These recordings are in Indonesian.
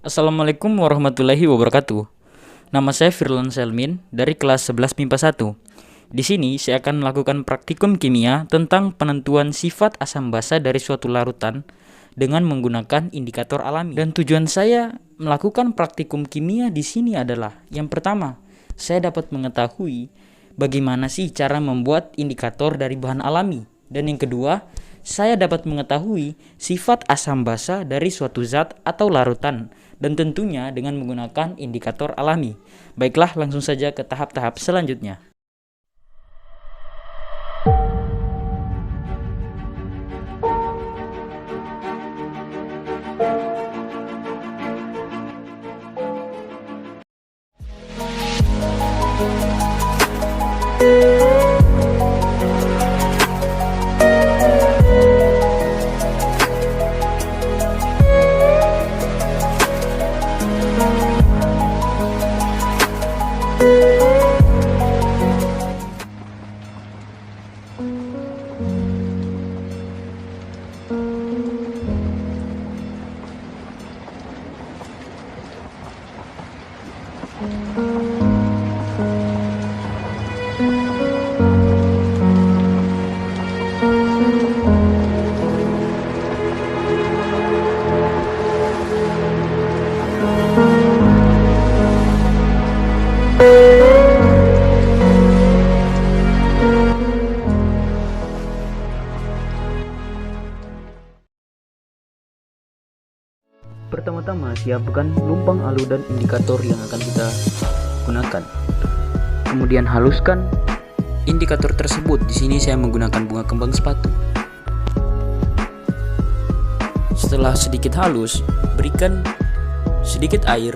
Assalamualaikum warahmatullahi wabarakatuh. Nama saya Firlan Selmin dari kelas 11 MIPA 1. Di sini saya akan melakukan praktikum kimia tentang penentuan sifat asam basa dari suatu larutan dengan menggunakan indikator alami. Dan tujuan saya melakukan praktikum kimia di sini adalah yang pertama, saya dapat mengetahui bagaimana sih cara membuat indikator dari bahan alami. Dan yang kedua, saya dapat mengetahui sifat asam basa dari suatu zat atau larutan, dan tentunya dengan menggunakan indikator alami. Baiklah, langsung saja ke tahap-tahap selanjutnya. Pertama-tama, siapkan lubang alu dan indikator yang akan kita gunakan. Kemudian haluskan indikator tersebut. Di sini saya menggunakan bunga kembang sepatu. Setelah sedikit halus, berikan sedikit air.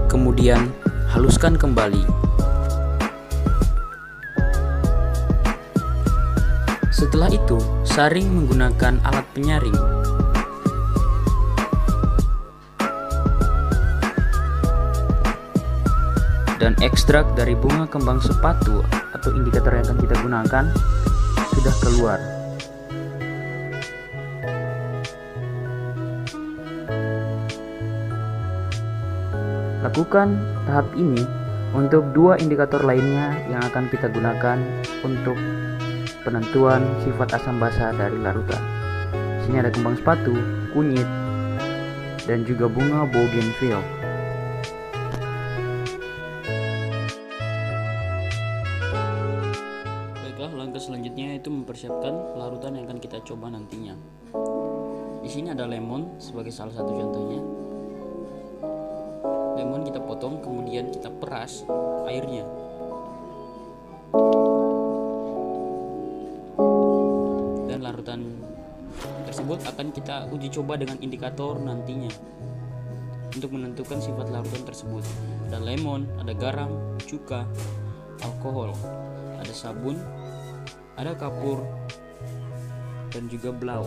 Kemudian haluskan kembali. Setelah itu, saring menggunakan alat penyaring. Dan ekstrak dari bunga kembang sepatu atau indikator yang akan kita gunakan sudah keluar. Lakukan tahap ini untuk dua indikator lainnya yang akan kita gunakan untuk penentuan sifat asam basa dari larutan. Di sini ada kembang sepatu, kunyit, dan juga bunga bougainville. Baiklah, langkah selanjutnya itu mempersiapkan larutan yang akan kita coba nantinya. Di sini ada lemon sebagai salah satu contohnya. Lemon kita potong, kemudian kita peras airnya. Larutan tersebut akan kita uji coba dengan indikator nantinya untuk menentukan sifat larutan tersebut. Ada lemon, ada garam, cuka, alkohol, ada sabun, ada kapur, dan juga blau.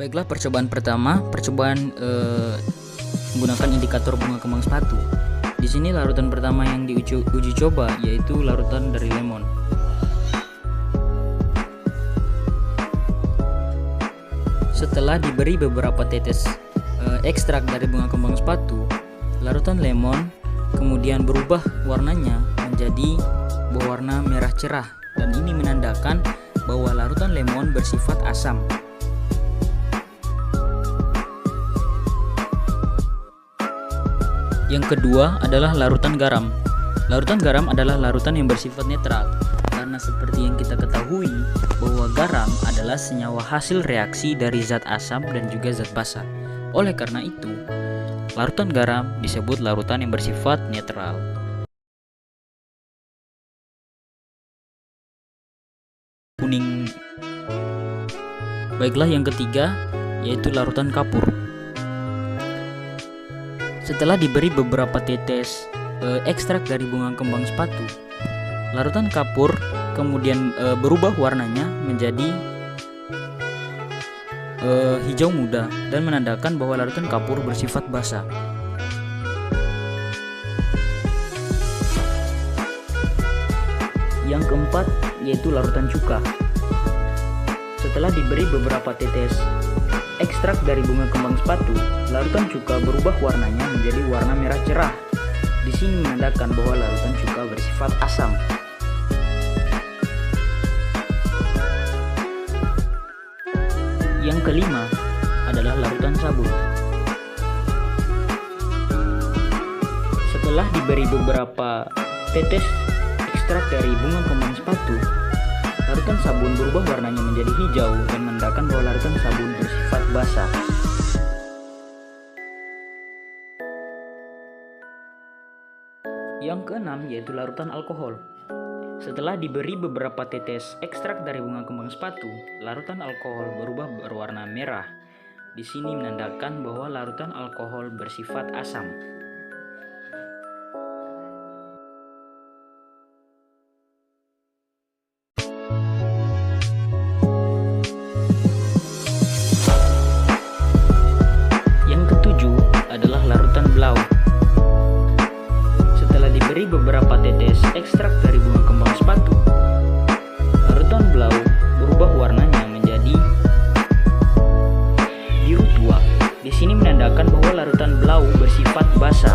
Baiklah, percobaan pertama, menggunakan indikator bunga kembang sepatu. Di sini larutan pertama yang diuji coba yaitu larutan dari lemon. Setelah diberi beberapa tetes ekstrak dari bunga kembang sepatu, larutan lemon kemudian berubah warnanya menjadi berwarna merah cerah, dan ini menandakan bahwa larutan lemon bersifat asam. Yang kedua adalah larutan garam. Larutan garam adalah larutan yang bersifat netral, karena seperti yang kita ketahui bahwa garam adalah senyawa hasil reaksi dari zat asam dan juga zat basa. Oleh karena itu, larutan garam disebut larutan yang bersifat netral. kuning Baiklah, yang ketiga yaitu larutan kapur. Setelah diberi beberapa tetes ekstrak dari bunga kembang sepatu, larutan kapur kemudian berubah warnanya menjadi hijau muda dan menandakan bahwa larutan kapur bersifat basa. Yang keempat yaitu larutan cuka. Setelah diberi beberapa tetes ekstrak dari bunga kembang sepatu, larutan cuka berubah warnanya menjadi warna merah cerah. Di sini menandakan bahwa larutan cuka bersifat asam. Yang kelima adalah larutan sabun. Setelah diberi beberapa tetes ekstrak dari bunga kembang sepatu, larutan sabun berubah warnanya menjadi hijau dan menandakan bahwa larutan sabun bersifat basa. Yang keenam yaitu larutan alkohol. Setelah diberi beberapa tetes ekstrak dari bunga kembang sepatu, larutan alkohol berubah berwarna merah. Di sini menandakan bahwa larutan alkohol bersifat asam. Blau. Setelah diberi beberapa tetes ekstrak dari bunga kembang sepatu, larutan blau berubah warnanya menjadi biru tua. Di sini menandakan bahwa larutan blau bersifat basa.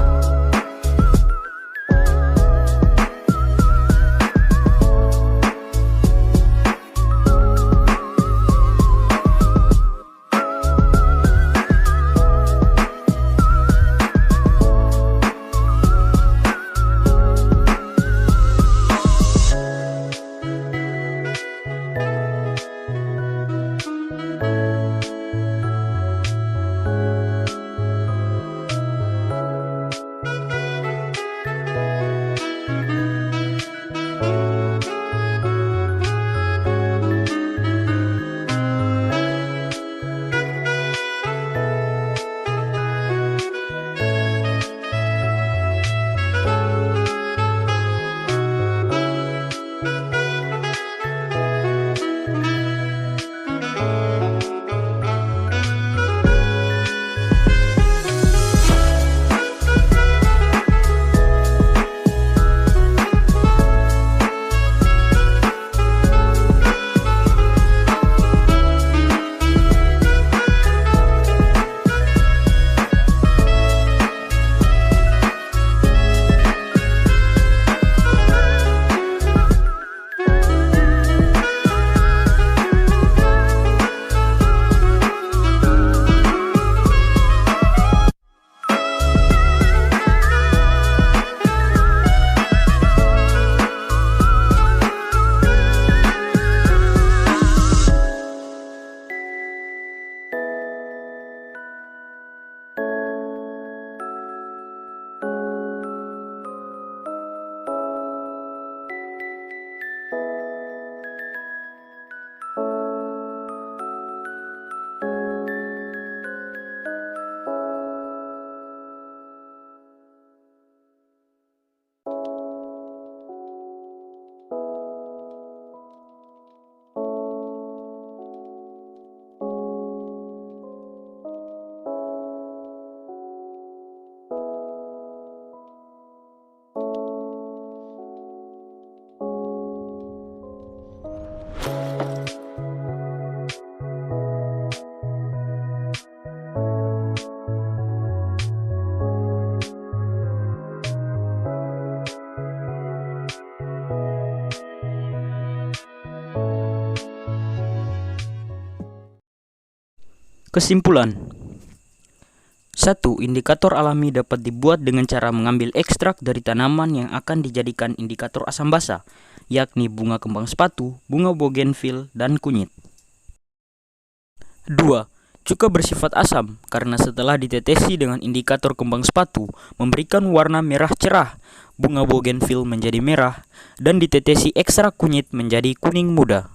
Kesimpulan. 1. Indikator alami dapat dibuat dengan cara mengambil ekstrak dari tanaman yang akan dijadikan indikator asam basa, yakni bunga kembang sepatu, bunga bougainville, dan kunyit. 2. Cuka bersifat asam karena setelah ditetesi dengan indikator kembang sepatu memberikan warna merah cerah, bunga bougainville menjadi merah, dan ditetesi ekstrak kunyit menjadi kuning muda.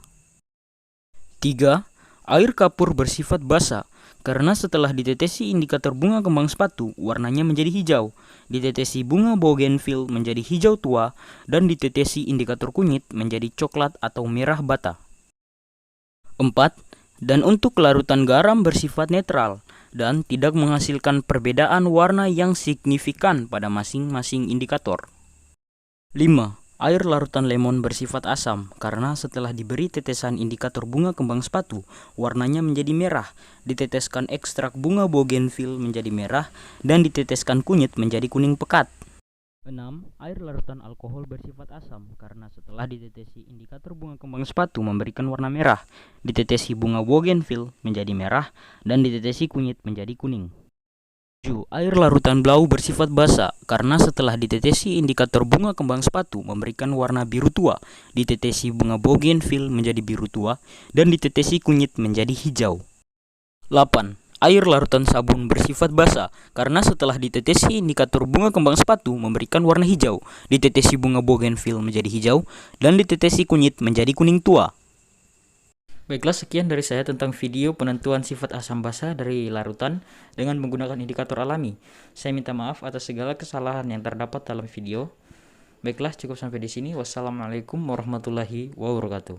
3. Air kapur bersifat basa, karena setelah ditetesi indikator bunga kembang sepatu, warnanya menjadi hijau. Ditetesi bunga bougainville menjadi hijau tua, dan ditetesi indikator kunyit menjadi coklat atau merah bata. 4. Dan untuk larutan garam bersifat netral, dan tidak menghasilkan perbedaan warna yang signifikan pada masing-masing indikator. 5. Air larutan lemon bersifat asam, karena setelah diberi tetesan indikator bunga kembang sepatu, warnanya menjadi merah, diteteskan ekstrak bunga bougainville menjadi merah, dan diteteskan kunyit menjadi kuning pekat. 6. Air larutan alkohol bersifat asam, karena setelah ditetesi indikator bunga kembang sepatu memberikan warna merah, ditetesi bunga bougainville menjadi merah, dan ditetesi kunyit menjadi kuning. 7. Air larutan blau bersifat basa, karena setelah ditetesi indikator bunga kembang sepatu memberikan warna biru tua, ditetesi bunga bougainville menjadi biru tua, dan ditetesi kunyit menjadi hijau. 8. Air larutan sabun bersifat basa, karena setelah ditetesi indikator bunga kembang sepatu memberikan warna hijau, ditetesi bunga bougainville menjadi hijau, dan ditetesi kunyit menjadi kuning tua. Baiklah, sekian dari saya tentang video penentuan sifat asam basa dari larutan dengan menggunakan indikator alami. Saya minta maaf atas segala kesalahan yang terdapat dalam video. Baiklah, cukup sampai di sini. Wassalamualaikum warahmatullahi wabarakatuh.